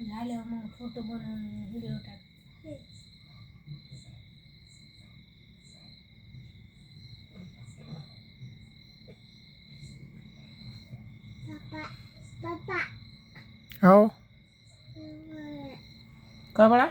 झाल्यावर मग फोटो बनवून व्हिडिओ टाक. हो काय बाळा?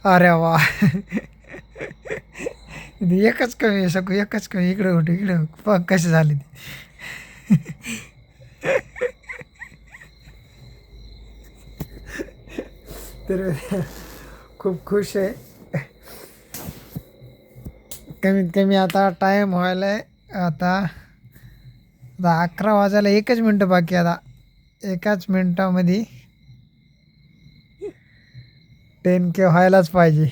अरे वा एकच कमी सकू एकच कमी. इकडे उठ इकडे बघ कशी झाली ती. तर खूप खुश आहे. कमीत कमी आता टाईम व्हायला आहे. आता 11 वाजायला 1च मिनटं बाकी. आता 1च मिनटामध्ये 10K व्हायलाच पाहिजे.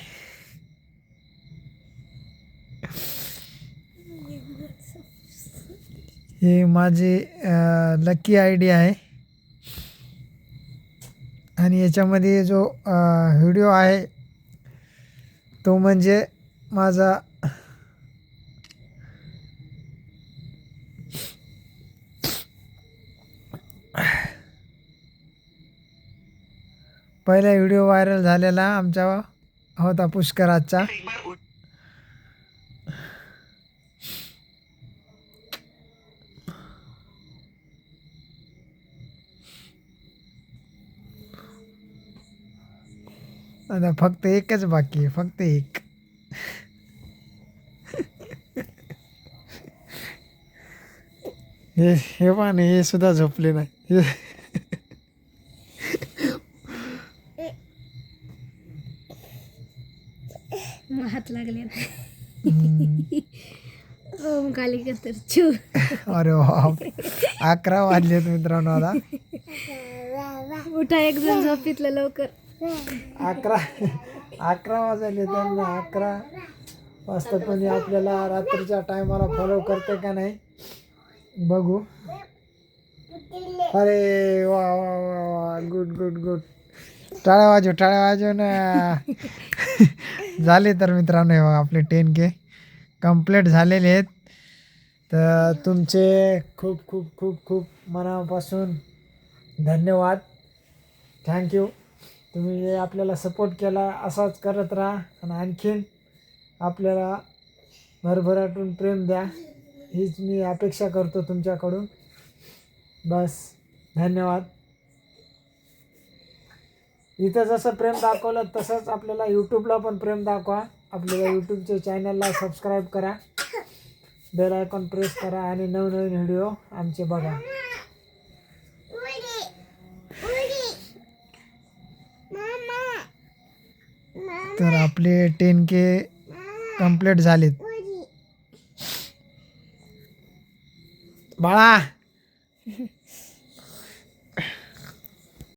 ही माझी लकी ID आहे आणि याच्यामध्ये जो व्हिडिओ आहे तो म्हणजे माझा पहिला व्हिडिओ व्हायरल झालेला आमचा होता पुष्कराजचा. आता फक्त एकच बाकी आहे, फक्त एक. हे पण हे सुद्धा झोपले नाही. हात लागले खाली तर चू. अरे बाप 11 वाजलेत मित्रांनो. आता उठा एक जण झोपीतलं लवकर. 11 वाजले. त्यांना 11 वाजता कोणी आपल्याला रात्रीच्या टायमाला फॉलो करते का नाही बघू. अरे वा वा वा वा गुड गुड गुड. टाळ्या वाजव ना. झाले तर मित्रांनो हे बघा आपले 10K कंप्लीट झालेले आहेत. तर तुमचे खूप खूप खूप खूप मनापासून धन्यवाद. थँक्यू. तुम्ही जे आपल्याला सपोर्ट केला असाच करत राहा आणि आणखीन आपल्याला भरभराटून प्रेम द्या हीच मी अपेक्षा करतो तुमच्याकडून. बस धन्यवाद. इथं जसं प्रेम दाखवलं तसंच आपल्याला यूट्यूबला पण प्रेम दाखवा. आपल्याला यूट्यूबच्या चॅनलला सबस्क्राईब करा, बेल आयकॉन प्रेस करा आणि नवनवीन व्हिडिओ आमचे बघा. तर आपले 10K कंप्लीट झालेत. बाळा